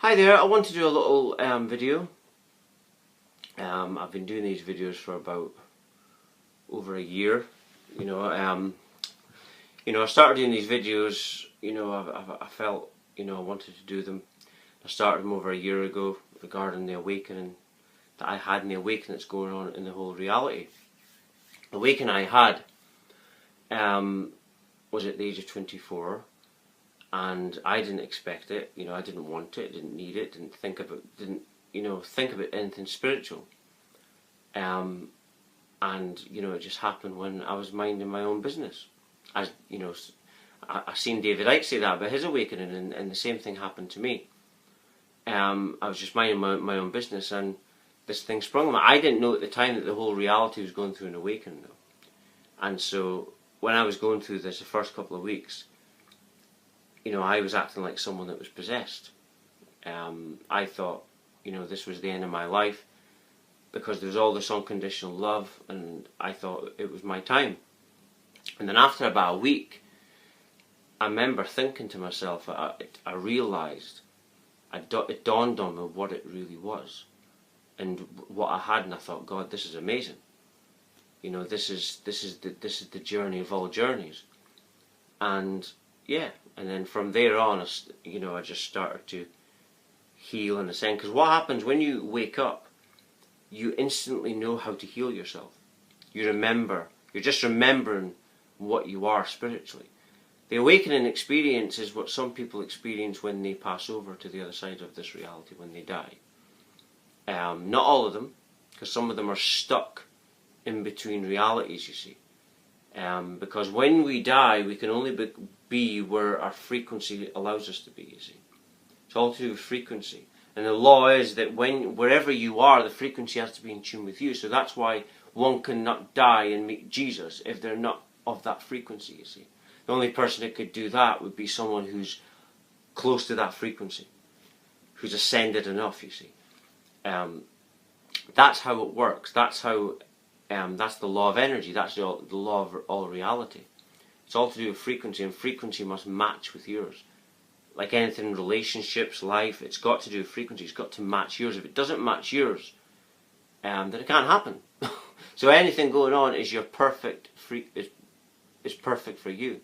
Hi there, I want to do a little video. I've been doing these videos for about over a year. You know, I started doing these videos. I felt, I wanted to do them. I started them over a year ago regarding the awakening that I had and the awakening that's going on in the whole reality. The awakening I had was at the age of 24. And I didn't expect it, I didn't want it, didn't need it, didn't think about anything spiritual. And it just happened when I was minding my own business. I seen David Icke say that about his awakening, and the same thing happened to me. I was just minding my own business, and this thing sprung on me. I didn't know at the time that the whole reality was going through an awakening, though. And so when I was going through this the first couple of weeks, I was acting like someone that was possessed. I thought, this was the end of my life because there was all this unconditional love, and I thought it was my time. And then after about a week, I remember thinking to myself, I realised, it dawned on me what it really was and what I had, and I thought, God, this is amazing. This is the journey of all journeys. And yeah, and then from there on, I just started to heal in a sense. Because what happens when you wake up, you instantly know how to heal yourself. You're just remembering what you are spiritually. The awakening experience is what some people experience when they pass over to the other side of this reality, when they die. Not all of them, because some of them are stuck in between realities, you see. Because when we die, we can only be where our frequency allows us to be, you see. It's all to do with frequency. And the law is that wherever you are, the frequency has to be in tune with you. So that's why one cannot die and meet Jesus if they're not of that frequency, you see. The only person that could do that would be someone who's close to that frequency, who's ascended enough, you see. That's how it works. That's how. That's the law of energy. That's the law of all reality. It's all to do with frequency, and frequency must match with yours. Like anything in relationships, life, it's got to do with frequency. It's got to match yours. If it doesn't match yours, then it can't happen. So anything going on is your perfect is perfect for you.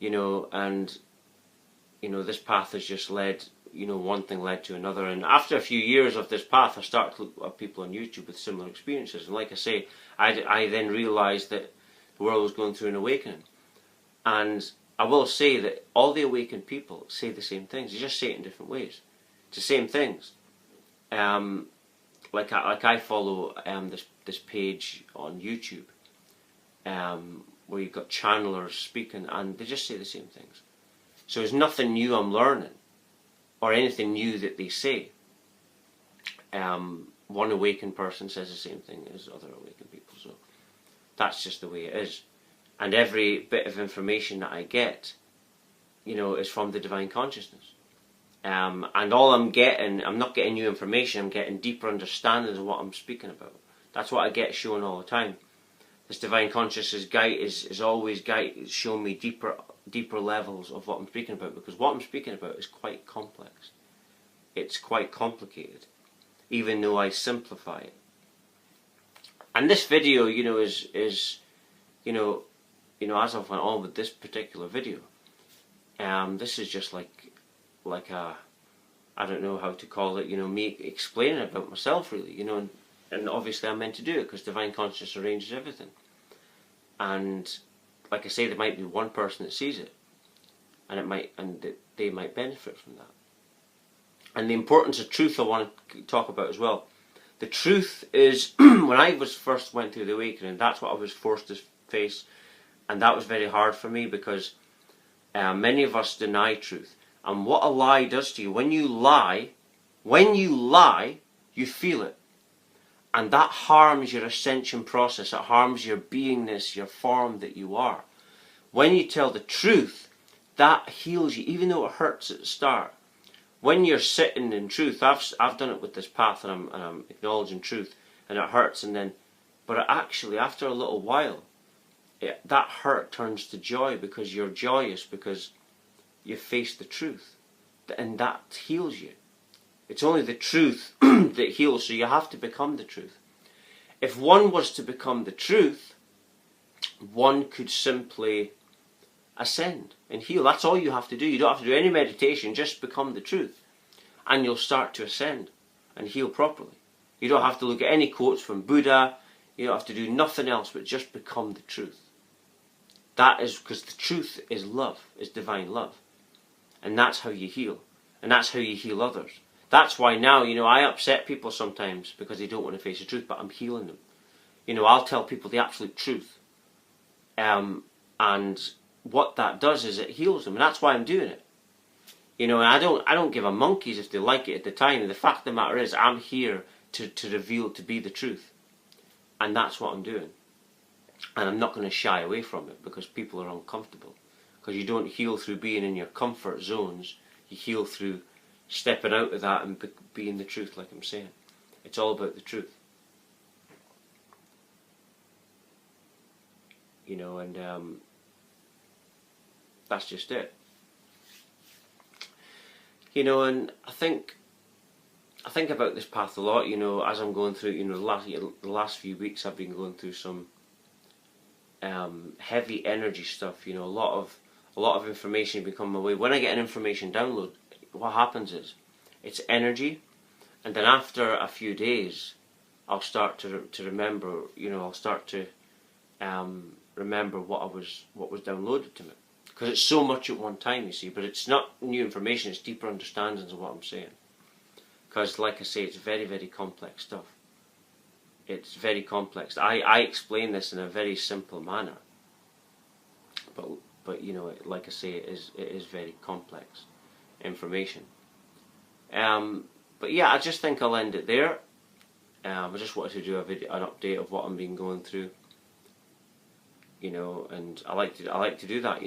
This path has just led. One thing led to another, and after a few years of this path, I started to look at people on YouTube with similar experiences, and like I say, I then realised that the world was going through an awakening. And I will say that all the awakened people say the same things. They just say it in different ways. It's the same things. Like I follow this page on YouTube where you've got channelers speaking, and they just say the same things. So there's nothing new I'm learning, or anything new that they say. One awakened person says the same thing as other awakened people, so that's just the way it is. And every bit of information that I get, is from the divine consciousness. And all I'm not getting new information, I'm getting deeper understanding of what I'm speaking about. That's what I get shown all the time. This divine consciousness is always showing me deeper levels of what I'm speaking about, because what I'm speaking about is quite complex. It's quite complicated, even though I simplify it. And this video, is as I've went on with this particular video, this is just like a, I don't know how to call it, me explaining about myself, really, and obviously I'm meant to do it because divine consciousness arranges everything. And like I say, there might be one person that sees it, and they might benefit from that. And the importance of truth I want to talk about as well. The truth is, when I first went through the awakening, that's what I was forced to face, and that was very hard for me because many of us deny truth. And what a lie does to you, when you lie, you feel it. And that harms your ascension process. It harms your beingness, your form that you are. When you tell the truth, that heals you, even though it hurts at the start. When you're sitting in truth, I've done it with this path, and I'm acknowledging truth, and it hurts, but actually, after a little while, that hurt turns to joy because you're joyous because you face the truth. and that heals you. It's only the truth that heals, so you have to become the truth. If one was to become the truth, one could simply ascend and heal. That's all you have to do. You don't have to do any meditation, just become the truth. And you'll start to ascend and heal properly. You don't have to look at any quotes from Buddha. You don't have to do nothing else but just become the truth. That is because the truth is love, is divine love. And that's how you heal. And that's how you heal others. That's why now, I upset people sometimes because they don't want to face the truth, but I'm healing them. I'll tell people the absolute truth. And what that does is it heals them. And that's why I'm doing it. And I don't give a monkeys if they like it at the time. And the fact of the matter is, I'm here to reveal, to be the truth. And that's what I'm doing. And I'm not going to shy away from it because people are uncomfortable. Because you don't heal through being in your comfort zones. You heal through stepping out of that and being the truth, like I'm saying. It's all about the truth. And that's just it. And I think about this path a lot, as I'm going through, the last few weeks I've been going through some heavy energy stuff, a lot of information become my way. When I get an information download, what happens is, it's energy, and then after a few days, I'll start to remember, I'll start to remember what was downloaded to me. Because it's so much at one time, you see, but it's not new information, it's deeper understandings of what I'm saying. Because, like I say, it's very, very complex stuff. It's very complex. I explain this in a very simple manner. But like I say, it is very complex information. But yeah, I just think I'll end it there. I just wanted to do an update of what I've been going through. And I like to do that.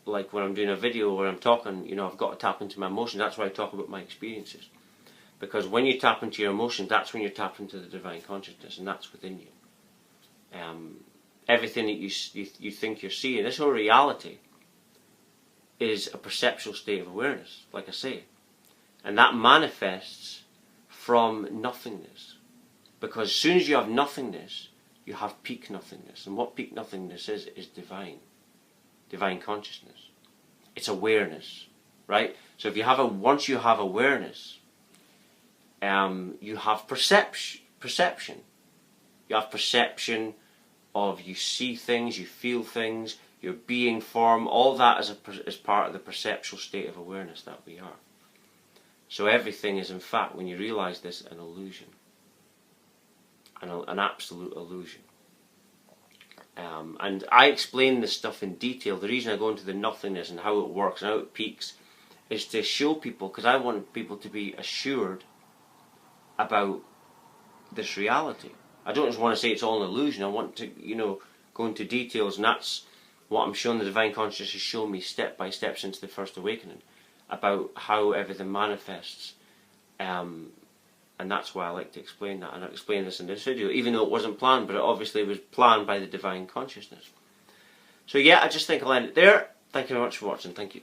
Like when I'm doing a video where I'm talking, I've got to tap into my emotion. That's why I talk about my experiences. Because when you tap into your emotion, that's when you tap into the divine consciousness, and that's within you. Everything that you think you're seeing, this whole reality, is a perceptual state of awareness, like I say. And that manifests from nothingness. Because as soon as you have nothingness, you have peak nothingness. And what peak nothingness is divine consciousness. It's awareness, right? So if once you have awareness, you have perception. You have perception of, you see things, you feel things, your being form, all that is part of the perceptual state of awareness that we are. So everything is, in fact, when you realize this, an illusion. An absolute illusion. And I explain this stuff in detail. The reason I go into the nothingness and how it works and how it peaks is to show people, because I want people to be assured about this reality. I don't just want to say it's all an illusion. I want to, go into details, and that's what I'm showing. The divine consciousness has shown me step by step since the first awakening about how everything manifests. And that's why I like to explain that. And I explain this in this video, even though it wasn't planned, but it obviously was planned by the divine consciousness. So yeah, I just think I'll end it there. Thank you very much for watching. Thank you.